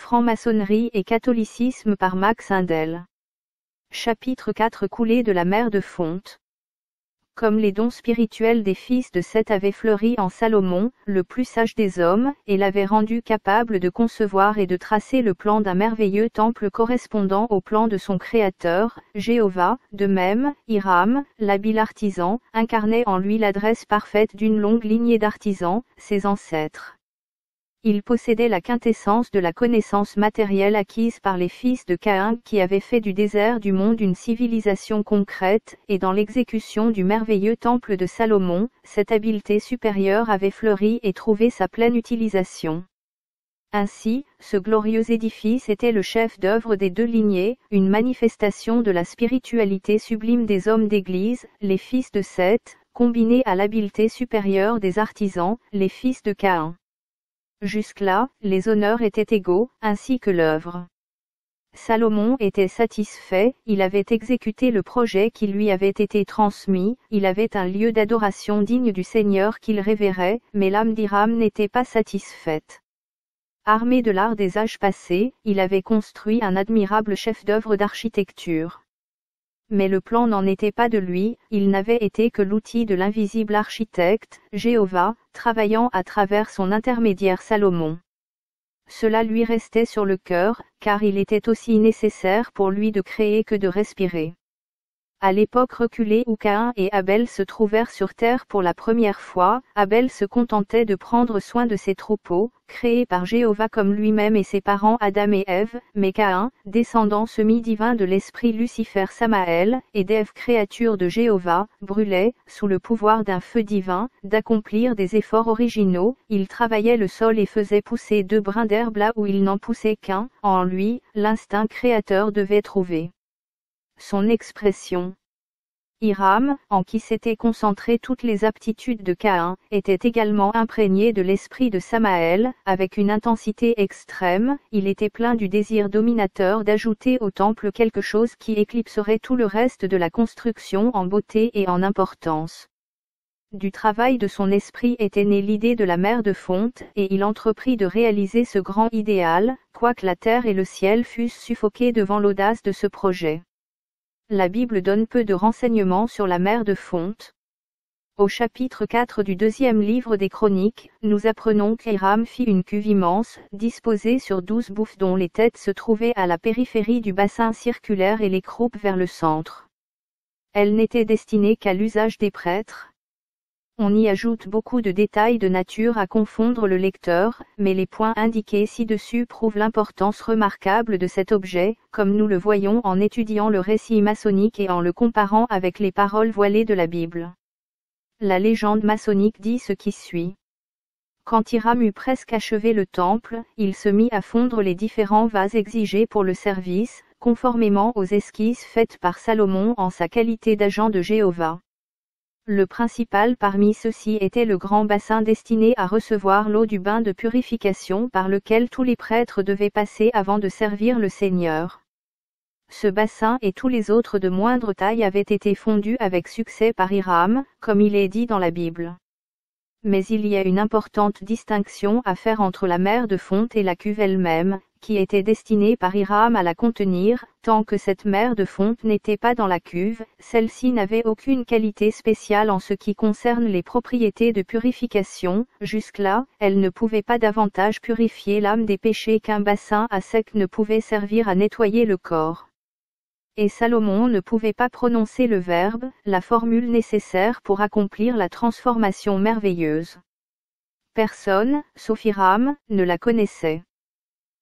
Franc-maçonnerie et catholicisme par Max Indel. Chapitre 4 Coulée de la mer de fonte. Comme les dons spirituels des fils de Seth avaient fleuri en Salomon, le plus sage des hommes, et l'avaient rendu capable de concevoir et de tracer le plan d'un merveilleux temple correspondant au plan de son Créateur, Jéhovah, de même, Hiram, l'habile artisan, incarnait en lui l'adresse parfaite d'une longue lignée d'artisans, ses ancêtres. Il possédait la quintessence de la connaissance matérielle acquise par les fils de Caïn qui avaient fait du désert du monde une civilisation concrète, et dans l'exécution du merveilleux temple de Salomon, cette habileté supérieure avait fleuri et trouvé sa pleine utilisation. Ainsi, ce glorieux édifice était le chef-d'œuvre des deux lignées, une manifestation de la spiritualité sublime des hommes d'Église, les fils de Seth, combinée à l'habileté supérieure des artisans, les fils de Caïn. Jusque-là, les honneurs étaient égaux, ainsi que l'œuvre. Salomon était satisfait, il avait exécuté le projet qui lui avait été transmis, il avait un lieu d'adoration digne du Seigneur qu'il révérait, mais l'âme d'Hiram n'était pas satisfaite. Armé de l'art des âges passés, il avait construit un admirable chef-d'œuvre d'architecture. Mais le plan n'en était pas de lui, il n'avait été que l'outil de l'invisible architecte, Jéhovah, travaillant à travers son intermédiaire Salomon. Cela lui restait sur le cœur, car il était aussi nécessaire pour lui de créer que de respirer. À l'époque reculée où Caïn et Abel se trouvèrent sur terre pour la première fois, Abel se contentait de prendre soin de ses troupeaux, créés par Jéhovah comme lui-même et ses parents Adam et Ève, mais Caïn, descendant semi-divin de l'esprit Lucifer Samaël, et d'Ève créature de Jéhovah, brûlait, sous le pouvoir d'un feu divin, d'accomplir des efforts originaux, il travaillait le sol et faisait pousser 2 brins d'herbe là où il n'en poussait qu'un, en lui, l'instinct créateur devait trouver son expression. Hiram, en qui s'étaient concentrées toutes les aptitudes de Caïn, était également imprégné de l'esprit de Samaël, avec une intensité extrême, il était plein du désir dominateur d'ajouter au temple quelque chose qui éclipserait tout le reste de la construction en beauté et en importance. Du travail de son esprit était née l'idée de la mer de fonte, et il entreprit de réaliser ce grand idéal, quoique la terre et le ciel fussent suffoqués devant l'audace de ce projet. La Bible donne peu de renseignements sur la mer de fonte. Au chapitre 4 du 2e livre des Chroniques, nous apprenons qu'Hiram fit une cuve immense, disposée sur 12 bouffes dont les têtes se trouvaient à la périphérie du bassin circulaire et les croupes vers le centre. Elle n'était destinée qu'à l'usage des prêtres. On y ajoute beaucoup de détails de nature à confondre le lecteur, mais les points indiqués ci-dessus prouvent l'importance remarquable de cet objet, comme nous le voyons en étudiant le récit maçonnique et en le comparant avec les paroles voilées de la Bible. La légende maçonnique dit ce qui suit. Quand Hiram eut presque achevé le temple, il se mit à fondre les différents vases exigés pour le service, conformément aux esquisses faites par Salomon en sa qualité d'agent de Jéhovah. Le principal parmi ceux-ci était le grand bassin destiné à recevoir l'eau du bain de purification par lequel tous les prêtres devaient passer avant de servir le Seigneur. Ce bassin et tous les autres de moindre taille avaient été fondus avec succès par Hiram, comme il est dit dans la Bible. Mais il y a une importante distinction à faire entre la mer de fonte et la cuve elle-même, qui était destinée par Hiram à la contenir, tant que cette mer de fonte n'était pas dans la cuve, celle-ci n'avait aucune qualité spéciale en ce qui concerne les propriétés de purification, jusque-là, elle ne pouvait pas davantage purifier l'âme des péchés qu'un bassin à sec ne pouvait servir à nettoyer le corps. Et Salomon ne pouvait pas prononcer le verbe, la formule nécessaire pour accomplir la transformation merveilleuse. Personne, sauf Hiram, ne la connaissait.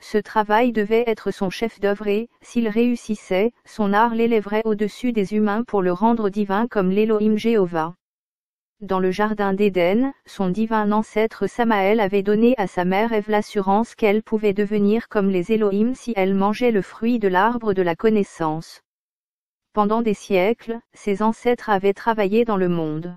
Ce travail devait être son chef-d'œuvre et, s'il réussissait, son art l'élèverait au-dessus des humains pour le rendre divin comme l'Élohim Jéhovah. Dans le jardin d'Éden, son divin ancêtre Samaël avait donné à sa mère Ève l'assurance qu'elle pouvait devenir comme les Élohim si elle mangeait le fruit de l'arbre de la connaissance. Pendant des siècles, ses ancêtres avaient travaillé dans le monde.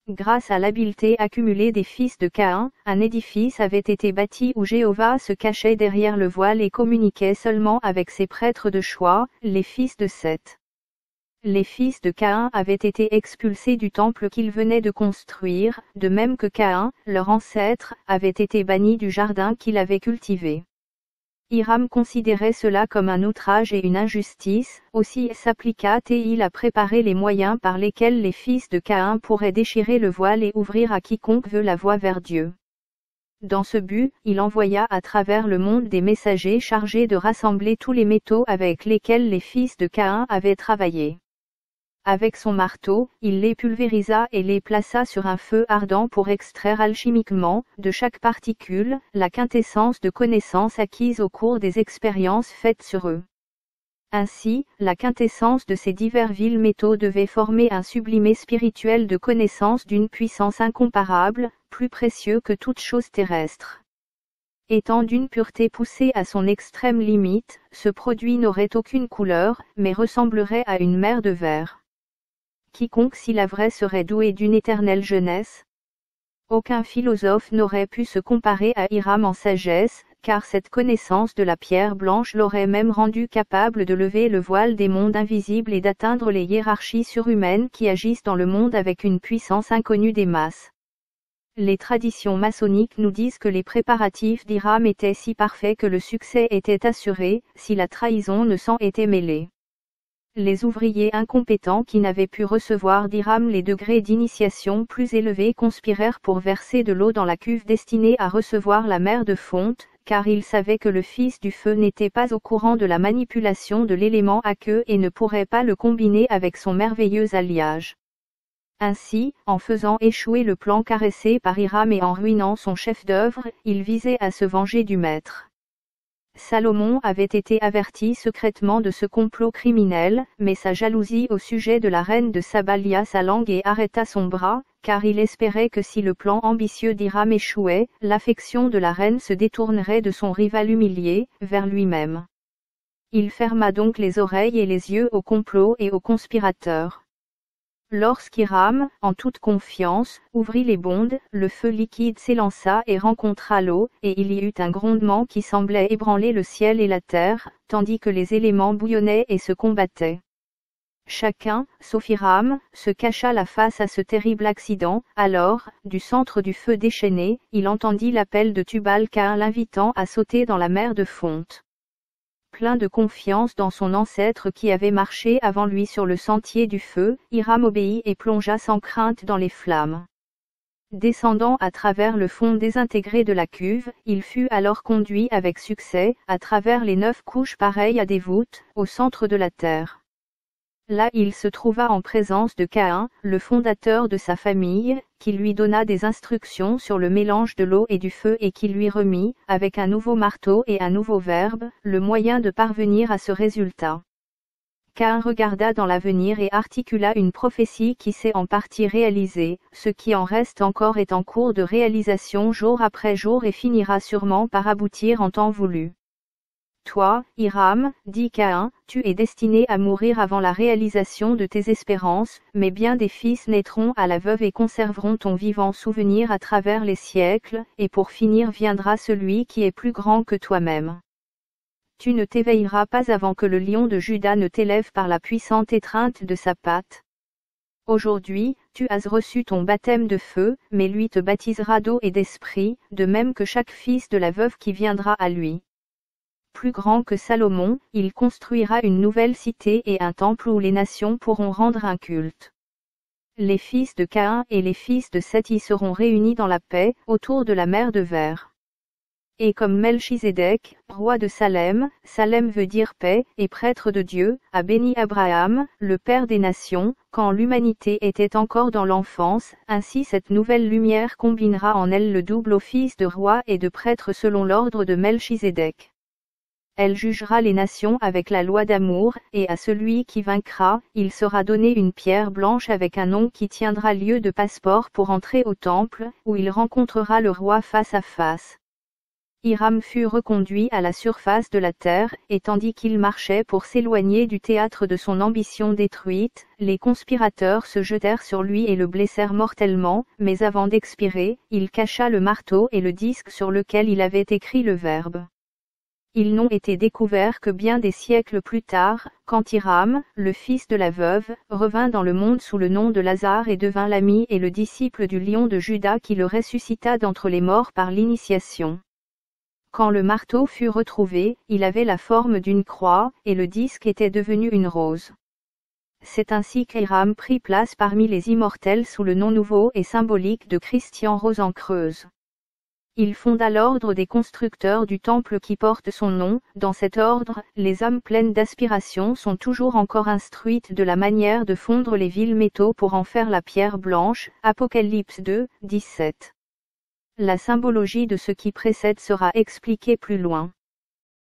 Grâce à l'habileté accumulée des fils de Caïn, un édifice avait été bâti où Jéhovah se cachait derrière le voile et communiquait seulement avec ses prêtres de choix, les fils de Seth. Les fils de Caïn avaient été expulsés du temple qu'ils venaient de construire, de même que Caïn, leur ancêtre, avait été banni du jardin qu'il avait cultivé. Hiram considérait cela comme un outrage et une injustice, aussi s'appliqua-t-il à préparer les moyens par lesquels les fils de Caïn pourraient déchirer le voile et ouvrir à quiconque veut la voie vers Dieu. Dans ce but, il envoya à travers le monde des messagers chargés de rassembler tous les métaux avec lesquels les fils de Caïn avaient travaillé. Avec son marteau, il les pulvérisa et les plaça sur un feu ardent pour extraire alchimiquement, de chaque particule, la quintessence de connaissances acquises au cours des expériences faites sur eux. Ainsi, la quintessence de ces divers vils métaux devait former un sublimé spirituel de connaissance d'une puissance incomparable, plus précieux que toute chose terrestre. Étant d'une pureté poussée à son extrême limite, ce produit n'aurait aucune couleur, mais ressemblerait à une mer de verre. Quiconque s'y laverait serait doué d'une éternelle jeunesse. Aucun philosophe n'aurait pu se comparer à Hiram en sagesse, car cette connaissance de la pierre blanche l'aurait même rendu capable de lever le voile des mondes invisibles et d'atteindre les hiérarchies surhumaines qui agissent dans le monde avec une puissance inconnue des masses. Les traditions maçonniques nous disent que les préparatifs d'Hiram étaient si parfaits que le succès était assuré, si la trahison ne s'en était mêlée. Les ouvriers incompétents qui n'avaient pu recevoir d'Hiram les degrés d'initiation plus élevés conspirèrent pour verser de l'eau dans la cuve destinée à recevoir la mer de fonte, car ils savaient que le fils du feu n'était pas au courant de la manipulation de l'élément aqueux et ne pourrait pas le combiner avec son merveilleux alliage. Ainsi, en faisant échouer le plan caressé par Hiram et en ruinant son chef-d'œuvre, il visait à se venger du maître. Salomon avait été averti secrètement de ce complot criminel, mais sa jalousie au sujet de la reine de Saba lia sa langue et arrêta son bras, car il espérait que si le plan ambitieux d'Hiram échouait, l'affection de la reine se détournerait de son rival humilié, vers lui-même. Il ferma donc les oreilles et les yeux au complot et aux conspirateurs. Lorsqu'Hiram, en toute confiance, ouvrit les bondes, le feu liquide s'élança et rencontra l'eau, et il y eut un grondement qui semblait ébranler le ciel et la terre, tandis que les éléments bouillonnaient et se combattaient. Chacun, sauf Hiram, se cacha la face à ce terrible accident. Alors, du centre du feu déchaîné, il entendit l'appel de Tubal-Caïn l'invitant à sauter dans la mer de fonte. Plein de confiance dans son ancêtre qui avait marché avant lui sur le sentier du feu, Hiram obéit et plongea sans crainte dans les flammes. Descendant à travers le fond désintégré de la cuve, il fut alors conduit avec succès, à travers les 9 couches pareilles à des voûtes, au centre de la terre. Là il se trouva en présence de Caïn, le fondateur de sa famille, qui lui donna des instructions sur le mélange de l'eau et du feu et qui lui remit, avec un nouveau marteau et un nouveau verbe, le moyen de parvenir à ce résultat. Caïn regarda dans l'avenir et articula une prophétie qui s'est en partie réalisée, ce qui en reste encore est en cours de réalisation jour après jour et finira sûrement par aboutir en temps voulu. Toi, Hiram, dit Caïn, tu es destiné à mourir avant la réalisation de tes espérances, mais bien des fils naîtront à la veuve et conserveront ton vivant souvenir à travers les siècles, et pour finir viendra celui qui est plus grand que toi-même. Tu ne t'éveilleras pas avant que le lion de Juda ne t'élève par la puissante étreinte de sa patte. Aujourd'hui, tu as reçu ton baptême de feu, mais lui te baptisera d'eau et d'esprit, de même que chaque fils de la veuve qui viendra à lui. Plus grand que Salomon, il construira une nouvelle cité et un temple où les nations pourront rendre un culte. Les fils de Caïn et les fils de Seth y seront réunis dans la paix, autour de la mer de verre. Et comme Melchizedek, roi de Salem, Salem veut dire paix, et prêtre de Dieu, a béni Abraham, le père des nations, quand l'humanité était encore dans l'enfance, ainsi cette nouvelle lumière combinera en elle le double office de roi et de prêtre selon l'ordre de Melchizedek. Elle jugera les nations avec la loi d'amour, et à celui qui vaincra, il sera donné une pierre blanche avec un nom qui tiendra lieu de passeport pour entrer au temple, où il rencontrera le roi face à face. Hiram fut reconduit à la surface de la terre, et tandis qu'il marchait pour s'éloigner du théâtre de son ambition détruite, les conspirateurs se jetèrent sur lui et le blessèrent mortellement, mais avant d'expirer, il cacha le marteau et le disque sur lequel il avait écrit le verbe. Ils n'ont été découverts que bien des siècles plus tard, quand Hiram, le fils de la veuve, revint dans le monde sous le nom de Lazare et devint l'ami et le disciple du lion de Juda qui le ressuscita d'entre les morts par l'initiation. Quand le marteau fut retrouvé, il avait la forme d'une croix, et le disque était devenu une rose. C'est ainsi qu'Hiram prit place parmi les immortels sous le nom nouveau et symbolique de Christian Rosenkreuz. Il fonda l'ordre des constructeurs du temple qui porte son nom. Dans cet ordre, les âmes pleines d'aspiration sont toujours encore instruites de la manière de fondre les vils métaux pour en faire la pierre blanche. Apocalypse 2, 17. La symbologie de ce qui précède sera expliquée plus loin.